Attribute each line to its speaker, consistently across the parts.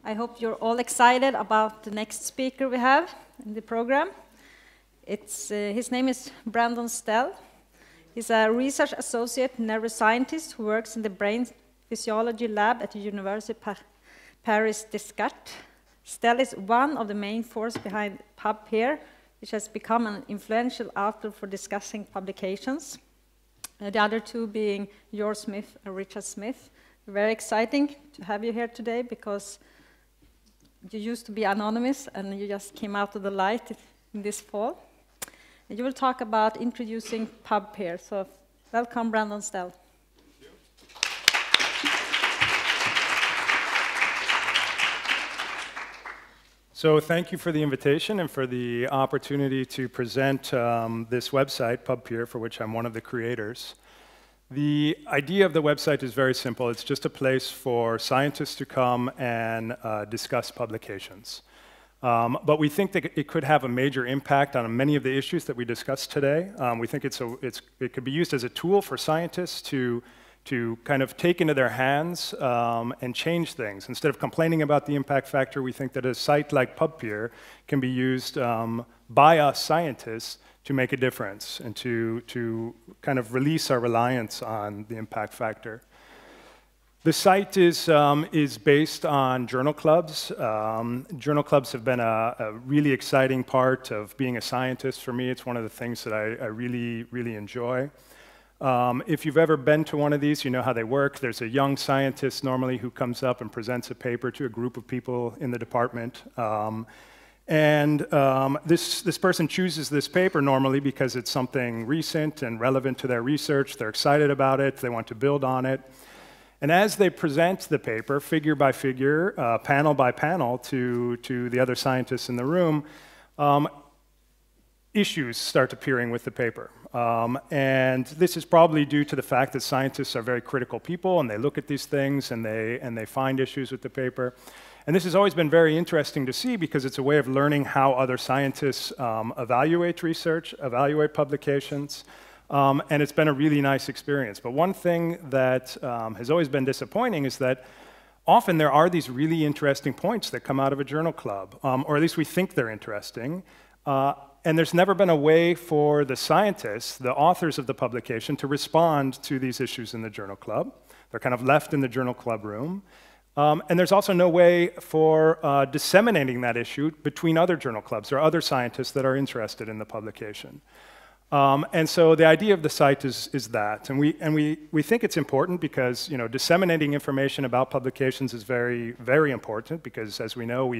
Speaker 1: I hope you're all excited about the next speaker we have in the program. His name is Brandon Stell. He's a research associate neuroscientist who works in the brain physiology lab at the University Paris Descartes. Stell is one of the main forces behind PubPeer, which has become an influential outlet for discussing publications. The other two being George Smith and Richard Smith. Very exciting to have you here today because you used to be anonymous and you just came out of the light in this fall. And you will talk about introducing PubPeer. So welcome, Brandon Stell.
Speaker 2: So thank you for the invitation and for the opportunity to present this website, PubPeer, for which I'm one of the creators. The idea of the website is very simple. It's just a place for scientists to come and discuss publications. But we think that it could have a major impact on many of the issues that we discussed today. We think it could be used as a tool for scientists to kind of take into their hands and change things. Instead of complaining about the impact factor, we think that a site like PubPeer can be used by us scientists to make a difference and to kind of release our reliance on the impact factor. The site is based on journal clubs. Journal clubs have been a really exciting part of being a scientist for me. It's one of the things that I really, really enjoy. If you've ever been to one of these, you know how they work. There's a young scientist normally who comes up and presents a paper to a group of people in the department. This person chooses this paper normally because it's something recent and relevant to their research. They're excited about it. They want to build on it. And as they present the paper, figure by figure, panel by panel, to the other scientists in the room, issues start appearing with the paper. And this is probably due to the fact that scientists are very critical people, and they look at these things, and they find issues with the paper. And this has always been very interesting to see because it's a way of learning how other scientists evaluate research, evaluate publications, and it's been a really nice experience. But one thing that has always been disappointing is that often there are these really interesting points that come out of a journal club, or at least we think they're interesting. And there's never been a way for the scientists, the authors of the publication, to respond to these issues in the journal club. They're kind of left in the journal club room. And there's also no way for disseminating that issue between other journal clubs or other scientists that are interested in the publication. And so the idea of the site is that. And we think it's important because disseminating information about publications is very, very important because, as we know,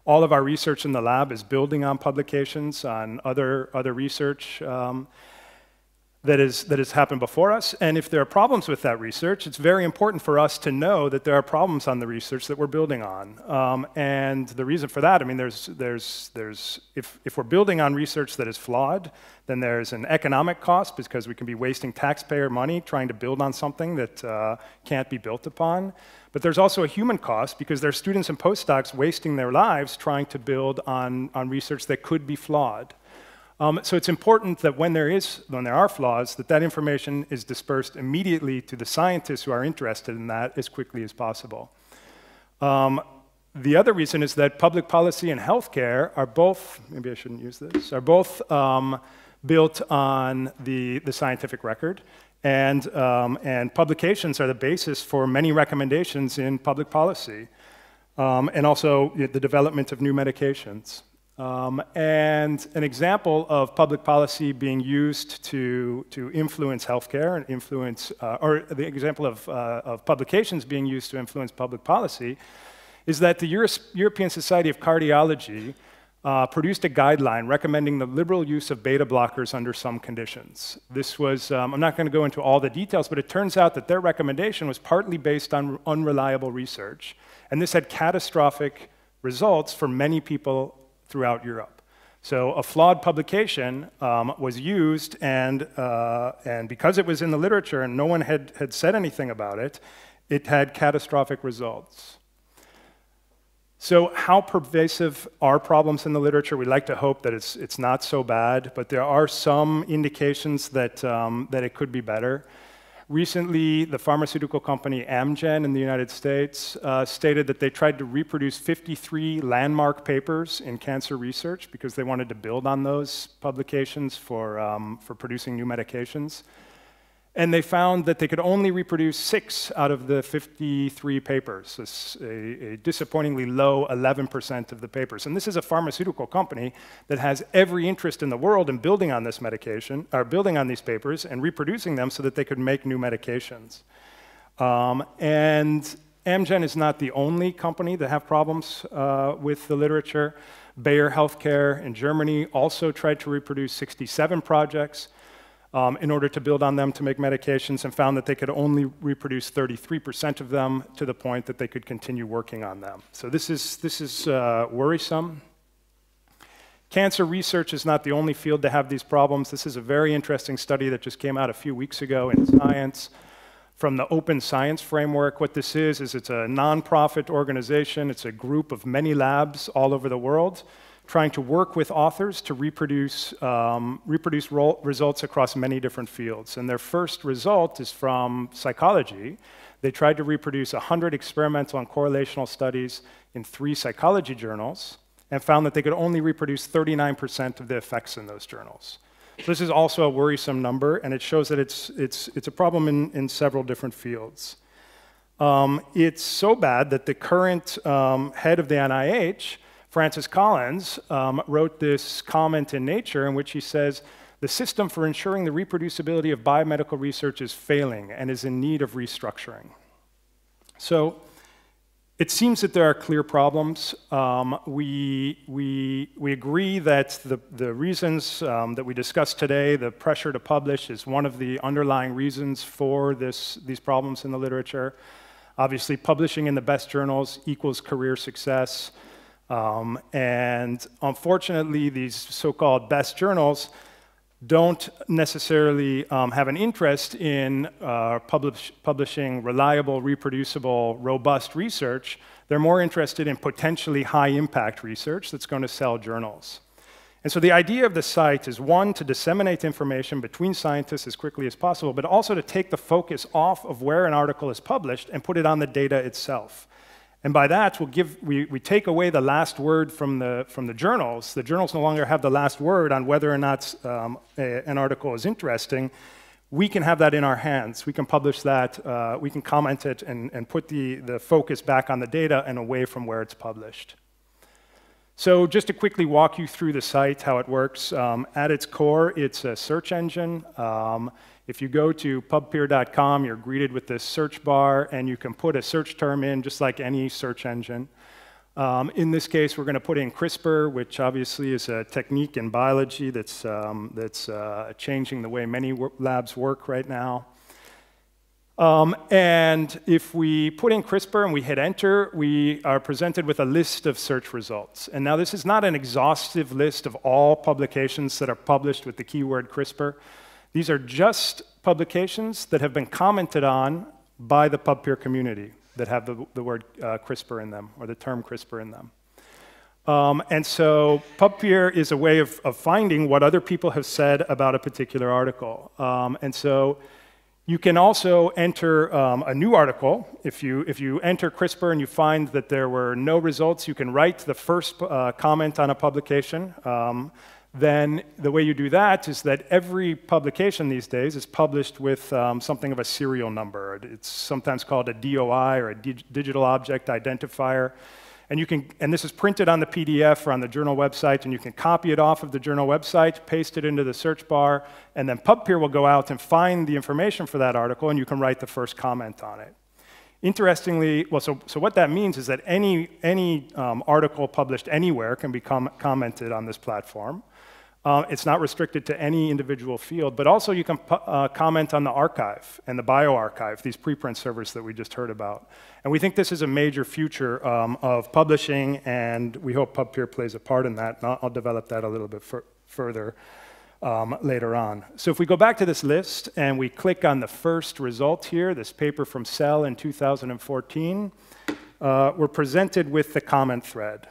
Speaker 2: all of our research in the lab is building on publications, on other research that has happened before us. And if there are problems with that research, it's very important for us to know that there are problems on the research that we're building on. And the reason for that, I mean, if we're building on research that is flawed, then there's an economic cost because we can be wasting taxpayer money trying to build on something that can't be built upon. But there's also a human cost because there are students and postdocs wasting their lives trying to build on research that could be flawed. So it's important that when there are flaws, that information is dispersed immediately to the scientists who are interested in that as quickly as possible. The other reason is that public policy and healthcare are both, maybe I shouldn't use this, are both built on the scientific record. And publications are the basis for many recommendations in public policy, and also the development of new medications. And an example of public policy being used to influence healthcare and influence, or the example of publications being used to influence public policy, is that the European Society of Cardiology produced a guideline recommending the liberal use of beta blockers under some conditions. This was, I'm not going to go into all the details, but it turns out that their recommendation was partly based on unreliable research. And this had catastrophic results for many people throughout Europe. So a flawed publication was used, and because it was in the literature and no one had said anything about it, it had catastrophic results. So how pervasive are problems in the literature? We like to hope that it's not so bad, but there are some indications that it could be better. Recently, the pharmaceutical company Amgen in the United States stated that they tried to reproduce 53 landmark papers in cancer research because they wanted to build on those publications for producing new medications. And they found that they could only reproduce 6 out of the 53 papers, a disappointingly low 11% of the papers. And this is a pharmaceutical company that has every interest in the world in building on this medication, or building on these papers and reproducing them so that they could make new medications. And Amgen is not the only company that have problems with the literature. Bayer Healthcare in Germany also tried to reproduce 67 projects in order to build on them to make medications, and found that they could only reproduce 33% of them to the point that they could continue working on them. So this is worrisome. Cancer research is not the only field to have these problems. This is a very interesting study that just came out a few weeks ago in Science from the Open Science Framework. What this is it's a nonprofit organization. It's a group of many labs all over the world trying to work with authors to reproduce results across many different fields. And their first result is from psychology. They tried to reproduce 100 experimental and correlational studies in 3 psychology journals and found that they could only reproduce 39% of the effects in those journals. So this is also a worrisome number, and it shows that it's a problem in several different fields. It's so bad that the current head of the NIH, Francis Collins, wrote this comment in Nature in which he says, "The system for ensuring the reproducibility of biomedical research is failing and is in need of restructuring." So it seems that there are clear problems. We agree that the reasons that we discussed today, the pressure to publish, is one of the underlying reasons for these problems in the literature. Obviously, publishing in the best journals equals career success. And unfortunately, these so-called best journals don't necessarily have an interest in publishing reliable, reproducible, robust research. They're more interested in potentially high-impact research that's going to sell journals. And so the idea of the site is, one, to disseminate information between scientists as quickly as possible, but also to take the focus off of where an article is published and put it on the data itself. And by that, we take away the last word from the journals. The journals no longer have the last word on whether or not an article is interesting. We can have that in our hands. We can publish that, we can comment it, and put the focus back on the data and away from where it's published. So just to quickly walk you through the site, how it works, at its core, it's a search engine. If you go to PubPeer.com, you're greeted with this search bar, and you can put a search term in just like any search engine. In this case, we're going to put in CRISPR, which obviously is a technique in biology that's changing the way many labs work right now. And if we put in CRISPR and we hit enter, we are presented with a list of search results. And now this is not an exhaustive list of all publications that are published with the keyword CRISPR. These are just publications that have been commented on by the PubPeer community that have the word CRISPR in them, or the term CRISPR in them. And so PubPeer is a way of finding what other people have said about a particular article. And so you can also enter a new article. If you enter CRISPR and you find that there were no results, you can write the first comment on a publication. Then the way you do that is that every publication these days is published with something of a serial number. It's sometimes called a DOI, or a digital object identifier. And this is printed on the PDF or on the journal website, and you can copy it off of the journal website, paste it into the search bar, and then PubPeer will go out and find the information for that article, and you can write the first comment on it. Interestingly, so what that means is that any article published anywhere can be commented on this platform. It's not restricted to any individual field, but also you can comment on the archive and the bioarchive, these preprint servers that we just heard about. And we think this is a major future of publishing, and we hope PubPeer plays a part in that. And I'll develop that a little bit further later on. So if we go back to this list and we click on the first result here, this paper from Stell in 2014, we're presented with the comment thread.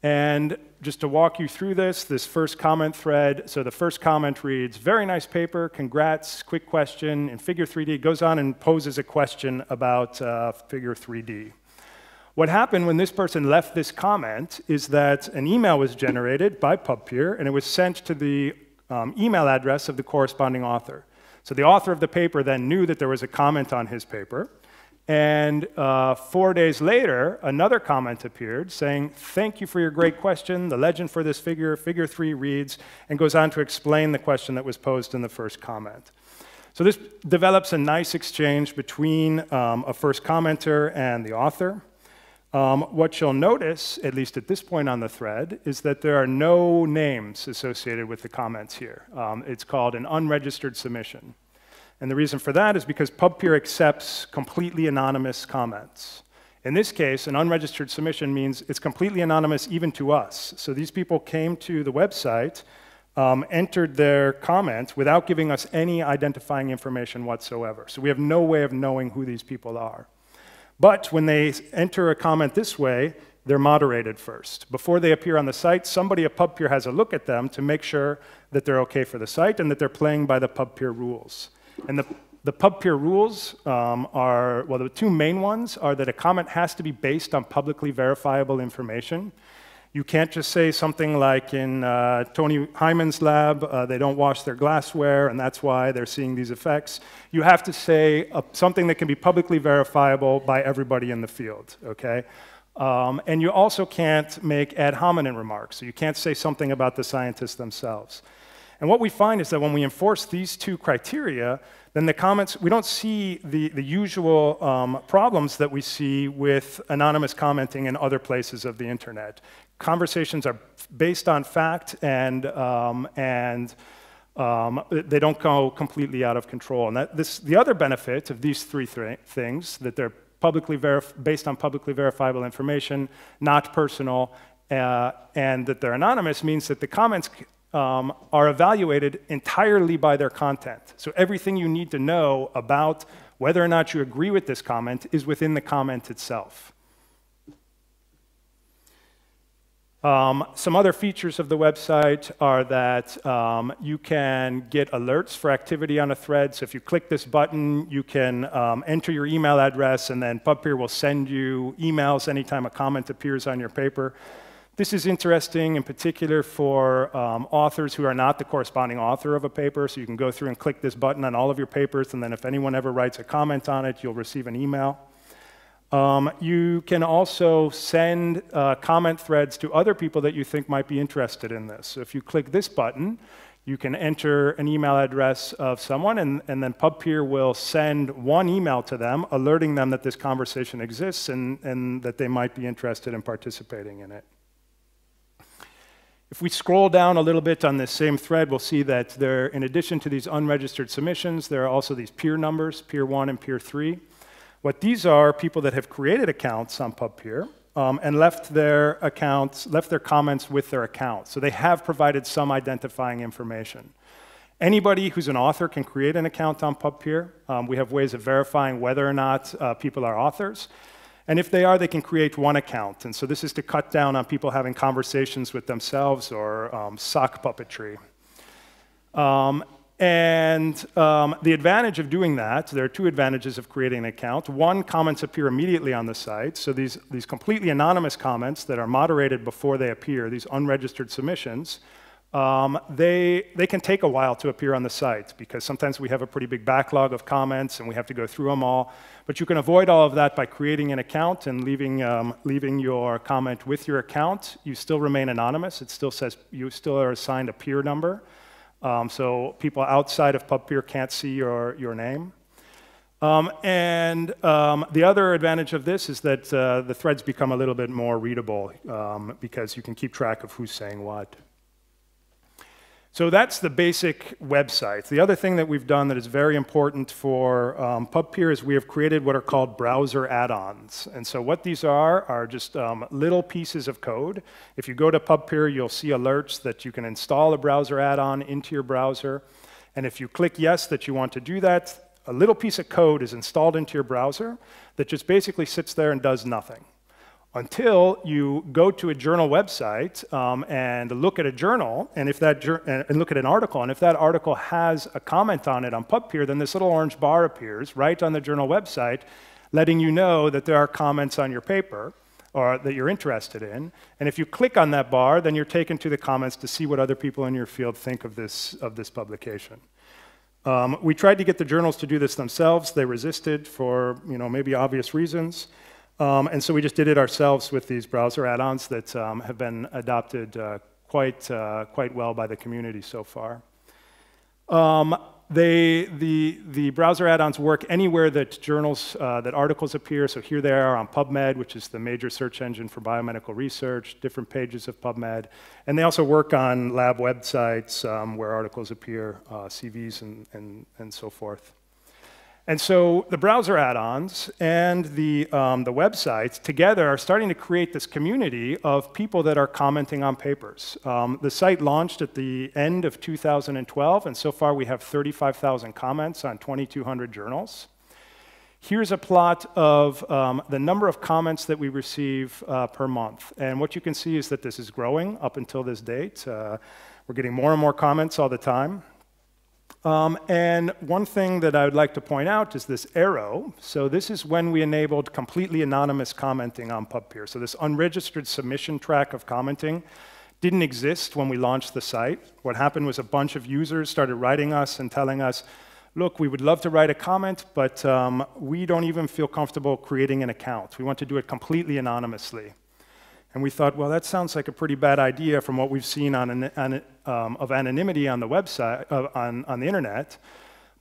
Speaker 2: And just to walk you through this first comment thread. So the first comment reads, "Very nice paper, congrats, quick question." In Figure 3D, goes on and poses a question about Figure 3D. What happened when this person left this comment is that an email was generated by PubPeer, and it was sent to the email address of the corresponding author. So the author of the paper then knew that there was a comment on his paper. And 4 days later, another comment appeared saying, "Thank you for your great question. The legend for this figure, Figure 3 reads," and goes on to explain the question that was posed in the first comment. So this develops a nice exchange between a first commenter and the author. What you'll notice, at least at this point on the thread, is that there are no names associated with the comments here. It's called an unregistered submission. And the reason for that is because PubPeer accepts completely anonymous comments. In this case, an unregistered submission means it's completely anonymous even to us. So these people came to the website, entered their comment without giving us any identifying information whatsoever. So we have no way of knowing who these people are. But when they enter a comment this way, they're moderated first. Before they appear on the site, somebody at PubPeer has a look at them to make sure that they're okay for the site and that they're playing by the PubPeer rules. And the PubPeer rules are, well, the two main ones are that a comment has to be based on publicly verifiable information. You can't just say something like in Tony Hyman's lab, they don't wash their glassware, and that's why they're seeing these effects. You have to say something that can be publicly verifiable by everybody in the field, okay? And you also can't make ad hominem remarks, so you can't say something about the scientists themselves. And what we find is that when we enforce these two criteria, then the comments, we don't see the usual problems that we see with anonymous commenting in other places of the internet. Conversations are based on fact, and they don't go completely out of control. And the other benefit of these three things, that they're based on publicly verifiable information, not personal, and that they're anonymous, means that the comments are evaluated entirely by their content. So everything you need to know about whether or not you agree with this comment is within the comment itself. Some other features of the website are that you can get alerts for activity on a thread. So if you click this button, you can enter your email address, and then PubPeer will send you emails anytime a comment appears on your paper. This is interesting in particular for authors who are not the corresponding author of a paper. So you can go through and click this button on all of your papers, and then if anyone ever writes a comment on it, you'll receive an email. You can also send comment threads to other people that you think might be interested in this. So if you click this button, you can enter an email address of someone, and then PubPeer will send one email to them, alerting them that this conversation exists and that they might be interested in participating in it. If we scroll down a little bit on this same thread, we'll see that there, in addition to these unregistered submissions, there are also these peer numbers, peer 1 and peer 3. What these are people that have created accounts on PubPeer and left their comments with their account. So they have provided some identifying information. Anybody who's an author can create an account on PubPeer. We have ways of verifying whether or not people are authors. And if they are, they can create one account. And so this is to cut down on people having conversations with themselves or sock puppetry. The advantage of doing that, there are two advantages of creating an account. One, comments appear immediately on the site. So these completely anonymous comments that are moderated before they appear, these unregistered submissions, they can take a while to appear on the site because sometimes we have a pretty big backlog of comments and we have to go through them all. But you can avoid all of that by creating an account and leaving your comment with your account. You still remain anonymous. It still says you still are assigned a peer number. So people outside of PubPeer can't see your name. The other advantage of this is that the threads become a little bit more readable because you can keep track of who's saying what. So that's the basic website. The other thing that we've done that is very important for PubPeer is we have created what are called browser add-ons. And so what these are just little pieces of code. If you go to PubPeer, you'll see alerts that you can install a browser add-on into your browser. And if you click yes that you want to do that, a little piece of code is installed into your browser that just basically sits there and does nothing. until you go to a journal website and look at a journal, and if that and look at an article, and if that article has a comment on it on PubPeer, then this little orange bar appears right on the journal website, letting you know that there are comments on your paper or that you're interested in. And if you click on that bar, then you're taken to the comments to see what other people in your field think of this publication. We tried to get the journals to do this themselves. They resisted for maybe obvious reasons. And so we just did it ourselves with these browser add-ons that have been adopted quite well by the community so far. The browser add-ons work anywhere that journals, that articles appear. So here they are on PubMed, which is the major search engine for biomedical research, different pages of PubMed. And they also work on lab websites where articles appear, CVs and so forth. And so the browser add-ons and the websites together are starting to create this community of people that are commenting on papers. The site launched at the end of 2012, and so far we have 35,000 comments on 2,200 journals. Here's a plot of the number of comments that we receive per month. And what you can see is that this is growing up until this date. We're getting more and more comments all the time. And one thing that I would like to point out is this arrow. So this is when we enabled completely anonymous commenting on PubPeer. So this unregistered submission track of commenting didn't exist when we launched the site. What happened was a bunch of users started writing us and telling us, look, we would love to write a comment, but we don't even feel comfortable creating an account. We want to do it completely anonymously. And we thought, well, that sounds like a pretty bad idea from what we've seen of anonymity on the website, on the internet.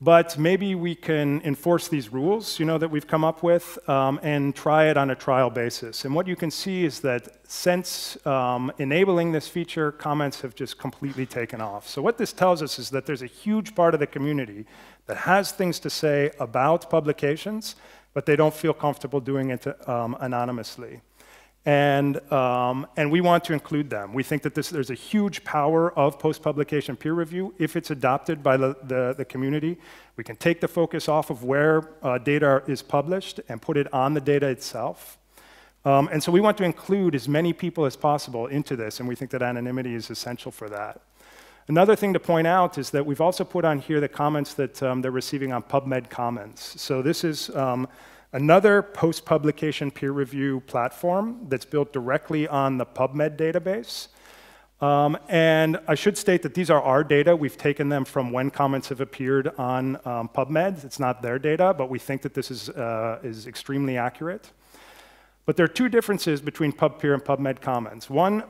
Speaker 2: But maybe we can enforce these rules, that we've come up with, and try it on a trial basis. And what you can see is that since enabling this feature, comments have just completely taken off. So what this tells us is that there's a huge part of the community that has things to say about publications, but they don't feel comfortable doing it anonymously. And we want to include them. We think that there's a huge power of post-publication peer review if it's adopted by the community. We can take the focus off of where data is published and put it on the data itself. And so we want to include as many people as possible into this, and we think that anonymity is essential for that. Another thing to point out is that we've also put on here the comments that they're receiving on PubMed Commons. So this is another post-publication peer review platform that's built directly on the PubMed database. And I should state that these are our data. We've taken them from when comments have appeared on PubMed. It's not their data, but we think that this is extremely accurate. But there are two differences between PubPeer and PubMed Commons. One,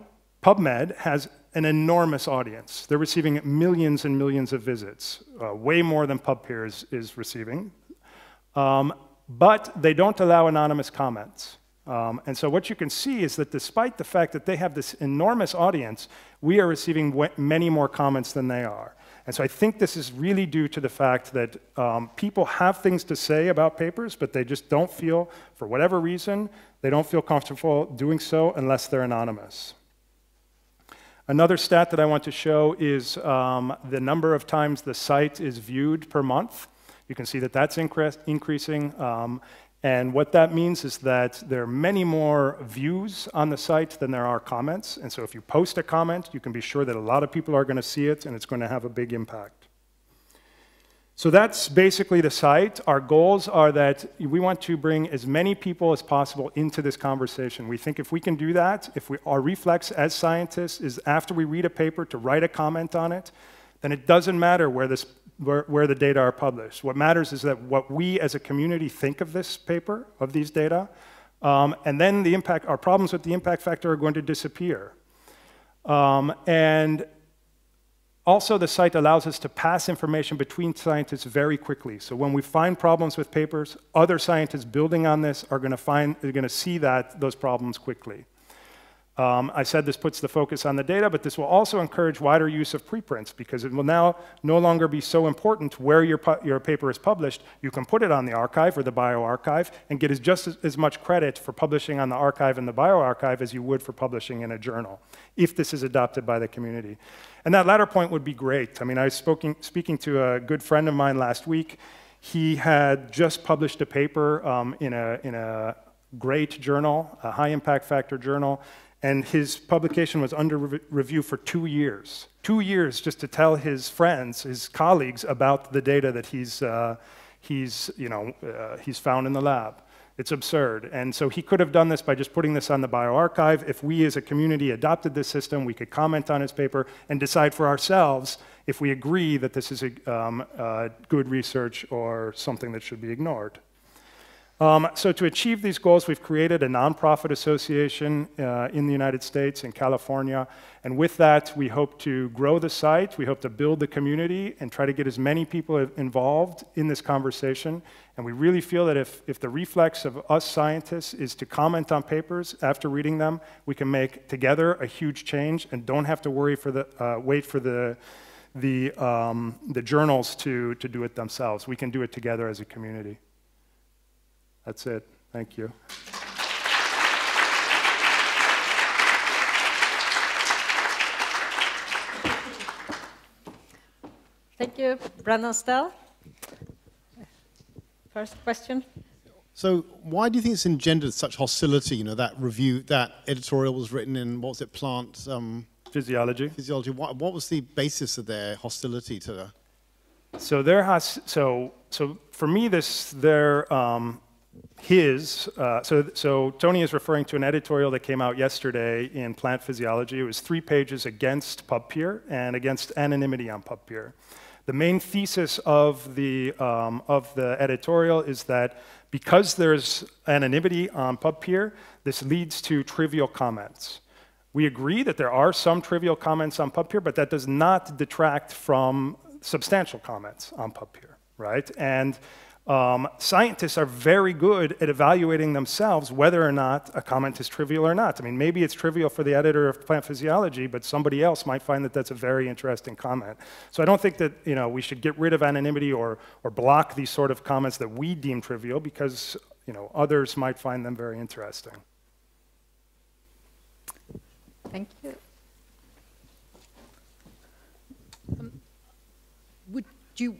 Speaker 2: PubMed has an enormous audience. They're receiving millions and millions of visits, way more than PubPeer is receiving. But they don't allow anonymous comments. And so what you can see is that despite the fact that they have this enormous audience, we are receiving many more comments than they are. And so I think this is really due to the fact that people have things to say about papers, but they just don't feel, for whatever reason, they don't feel comfortable doing so unless they're anonymous. Another stat that I want to show is the number of times the site is viewed per month. You can see that that's increasing. And what that means is that there are many more views on the site than there are comments. And so if you post a comment, you can be sure that a lot of people are going to see it, and it's going to have a big impact. So that's basically the site. Our goals are that we want to bring as many people as possible into this conversation. We think if we can do that, our reflex as scientists is after we read a paper to write a comment on it, then it doesn't matter where the data are published. What matters is that what we as a community think of this paper, of these data, and then our problems with the impact factor are going to disappear. And also, the site allows us to pass information between scientists very quickly. So when we find problems with papers, other scientists building on this are going to see those problems quickly. I said this puts the focus on the data, but this will also encourage wider use of preprints because it will now no longer be so important where your paper is published. You can put it on the archive or the bioarchive and get just as much credit for publishing on the archive and the bioarchive as you would for publishing in a journal, if this is adopted by the community. And that latter point would be great. I mean, I was speaking to a good friend of mine last week. He had just published a paper in a great journal, a high impact factor journal, and his publication was under review for 2 years. 2 years just to tell his friends, his colleagues, about the data that he's found in the lab. It's absurd. And so he could have done this by just putting this on the bioarchive. If we as a community adopted this system, we could comment on his paper and decide for ourselves if we agree that this is good research or something that should be ignored. So to achieve these goals, we've created a nonprofit association in the United States, in California, and with that, we hope to grow the site, we hope to build the community, and try to get as many people involved in this conversation. And we really feel that if the reflex of us scientists is to comment on papers after reading them, we can make together a huge change and don't have to worry for wait for the journals to do it themselves. We can do it together as a community. That's it. Thank you.
Speaker 1: Thank you, Brandon Stell. First question.
Speaker 3: So why do you think it's engendered such hostility? You know, that review, that editorial was written in, what was it, plant?
Speaker 2: Physiology.
Speaker 3: Physiology. What was the basis of their hostility to the...
Speaker 2: So for me, so Tony is referring to an editorial that came out yesterday in Plant Physiology. It was 3 pages against PubPeer and against anonymity on PubPeer. The main thesis of the editorial is that because there's anonymity on PubPeer, this leads to trivial comments. We agree that there are some trivial comments on PubPeer, but that does not detract from substantial comments on PubPeer, right? And scientists are very good at evaluating themselves whether or not a comment is trivial or not. I mean, maybe it's trivial for the editor of Plant Physiology, but somebody else might find that that's a very interesting comment. So I don't think that we should get rid of anonymity or block these sort of comments that we deem trivial because others might find them very interesting.
Speaker 1: Thank you.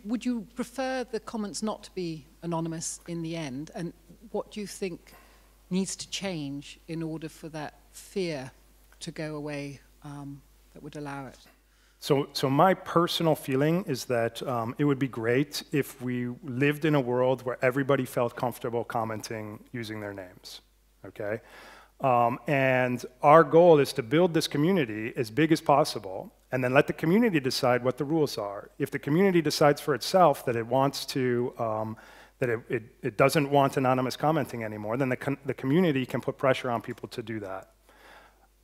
Speaker 4: Would you prefer the comments not to be anonymous in the end? And what do you think needs to change in order for that fear to go away that would allow it?
Speaker 2: So my personal feeling is that it would be great if we lived in a world where everybody felt comfortable commenting using their names, okay? And our goal is to build this community as big as possible and then let the community decide what the rules are. If the community decides for itself that it wants to, that it doesn't want anonymous commenting anymore, then the community can put pressure on people to do that.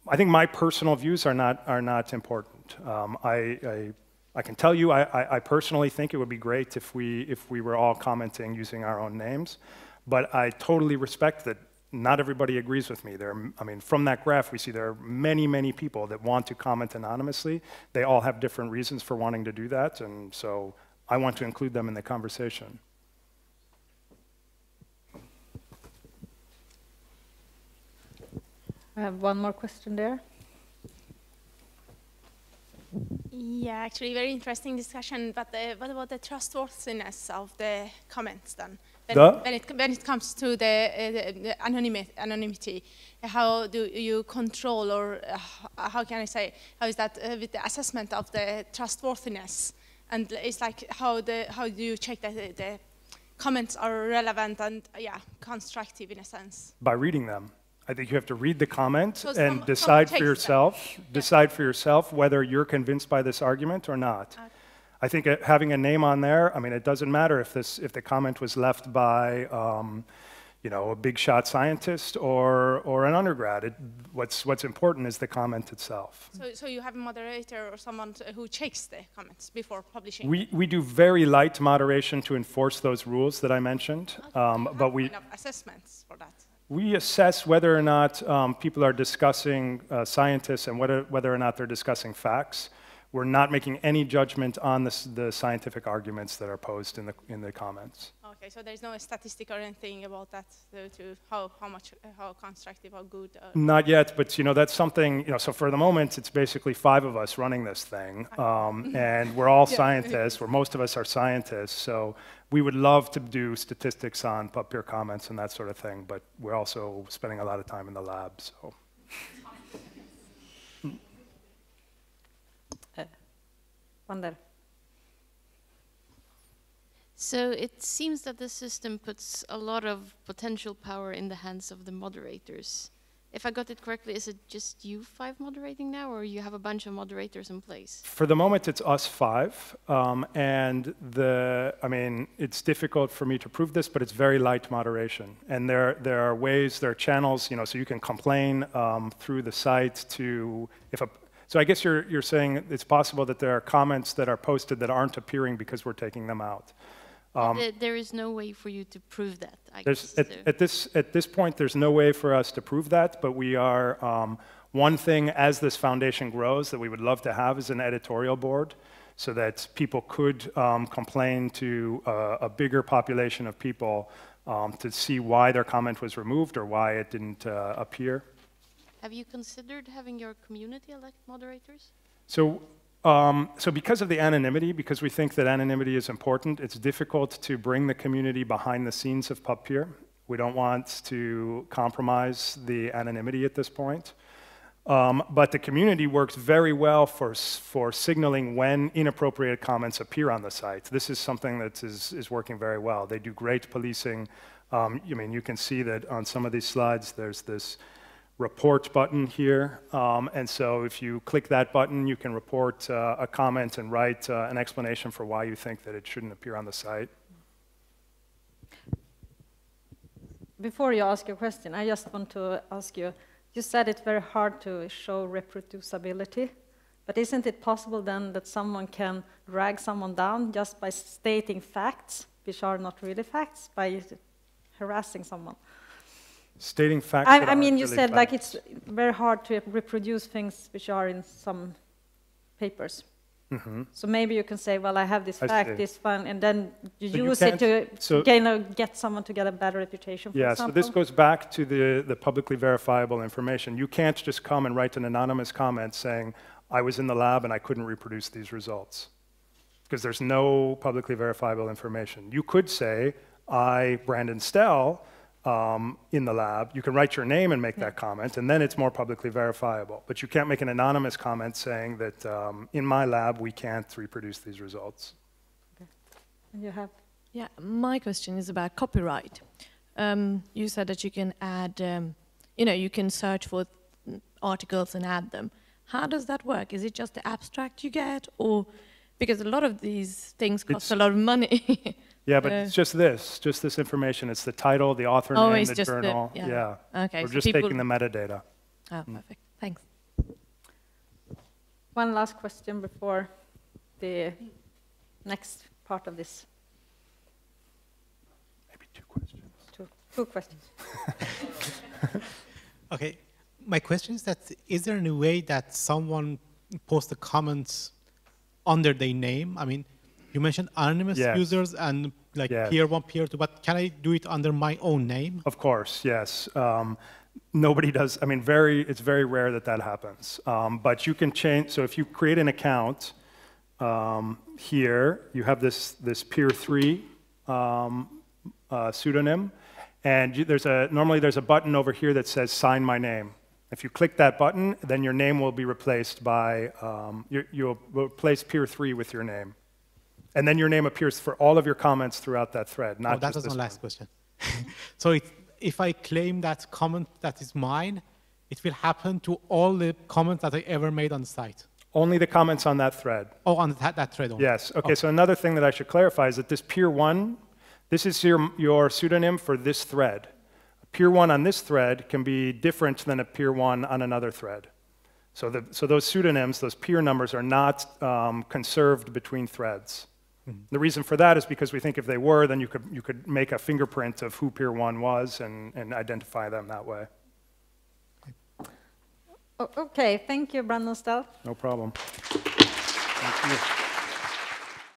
Speaker 2: I think my personal views are not important. I can tell you, I personally think it would be great if we were all commenting using our own names, but I totally respect that not everybody agrees with me. I mean, from that graph, we see there are many, many people that want to comment anonymously. They all have different reasons for wanting to do that, and so I want to include them in the conversation.
Speaker 1: I have one more question there.
Speaker 5: Yeah, actually, very interesting discussion. But what about the trustworthiness of the comments then? When it comes to the anonymity, how do you control, or how can I say, how is that with the assessment of the trustworthiness? And it's like how do you check that the comments are relevant and constructive in a sense?
Speaker 2: By reading them. I think you have to read the comment and decide for yourself whether you're convinced by this argument or not. Okay. I think having a name on there, I mean, it doesn't matter if the comment was left by a big shot scientist or an undergrad. What's important is the comment itself.
Speaker 5: So you have a moderator or someone who checks the comments before publishing?
Speaker 2: We do very light moderation to enforce those rules that I mentioned, but we
Speaker 5: have assessments for that.
Speaker 2: We assess whether or not people are discussing scientists and whether or not they're discussing facts. We're not making any judgment on the scientific arguments that are posed in the comments.
Speaker 5: Okay, Okay, so there's no statistic or anything about that to how much, how constructive or good?
Speaker 2: Not yet, but you know that's something. You know, so for the moment, it's basically 5 of us running this thing, and we're all scientists. Most of us are scientists, so we would love to do statistics on PubPeer comments and that sort of thing. But we're also spending a lot of time in the lab. So.
Speaker 1: Wonder.
Speaker 6: So it seems that the system puts a lot of potential power in the hands of the moderators. If I got it correctly, is it just you 5 moderating now, or you have a bunch of moderators in place?
Speaker 2: For the moment, it's us 5, and I mean, it's difficult for me to prove this, but it's very light moderation. And there are ways, there are channels, you know, so you can complain through the site to So I guess you're saying it's possible that there are comments that are posted that aren't appearing because we're taking them out.
Speaker 6: There is no way for you to prove that, I
Speaker 2: guess.
Speaker 6: Guess.
Speaker 2: At this point, there's no way for us to prove that, but we are, one thing as this foundation grows that we would love to have is an editorial board so that people could complain to a bigger population of people to see why their comment was removed or why it didn't appear.
Speaker 6: Have you considered having your community elect moderators?
Speaker 2: So because of the anonymity, because we think that anonymity is important, it's difficult to bring the community behind the scenes of PubPeer. We don't want to compromise the anonymity at this point. But the community works very well for signaling when inappropriate comments appear on the site. This is something that is working very well. They do great policing. I mean, you can see that on some of these slides, there's this report button here, and so if you click that button, you can report a comment and write an explanation for why you think that it shouldn't appear on the site.
Speaker 1: Before you ask your question, I just want to ask you, you said it's very hard to show reproducibility, but isn't it possible then that someone can drag someone down just by stating facts, which are not really facts, by harassing someone?
Speaker 2: Stating facts.
Speaker 1: I mean, you said like it's very hard to reproduce things which are in some papers. Mm-hmm. So maybe you can say, well, I have this fact, this fun, and then you use it to get someone to get a better reputation, for example.
Speaker 2: So this goes back to the publicly verifiable information. You can't just come and write an anonymous comment saying, I was in the lab and I couldn't reproduce these results. Because there's no publicly verifiable information. You could say, I, Brandon Stell, in the lab, you can write your name and make that comment, and then it's more publicly verifiable. But you can't make an anonymous comment saying that in my lab we can't reproduce these results.
Speaker 1: Okay. And you have?
Speaker 7: Yeah, my question is about copyright. You said that you can add, you know, you can search for articles and add them. How does that work? Is it just the abstract you get, or because a lot of these things cost a lot of money?
Speaker 2: Yeah, but it's just this information. It's the title, the author name, the journal.
Speaker 7: Okay,
Speaker 2: We're just taking the metadata.
Speaker 7: Oh, perfect. Thanks.
Speaker 1: One last question before the next part of this.
Speaker 2: Maybe 2 questions.
Speaker 1: Two questions.
Speaker 8: Okay, my question is that is there any way that someone posts the comments under their name? I mean, you mentioned anonymous users and like peer 1, peer 2, but can I do it under my own name?
Speaker 2: Of course, yes. Nobody does. I mean, it's very rare that that happens. But you can change. So if you create an account here, you have this peer 3 pseudonym, and normally there's a button over here that says "Sign my name." If you click that button, then your name will be replaced by you'll replace peer 3 with your name. And then your name appears for all of your comments throughout that thread, not
Speaker 8: that
Speaker 2: just
Speaker 8: was my last question. So if I claim that comment that is mine, it will happen to all the comments that I ever made on the site?
Speaker 2: Only the comments on that thread.
Speaker 8: Oh, on that thread only?
Speaker 2: Yes. Okay, so another thing that I should clarify is that this peer 1, this is your pseudonym for this thread. A peer 1 on this thread can be different than a peer 1 on another thread. So those pseudonyms, those peer numbers, are not conserved between threads. The reason for that is because we think if they were, then you could make a fingerprint of who peer 1 was and identify them that way.
Speaker 1: Okay, thank you, Brandon Stell.
Speaker 2: No problem. Thank you.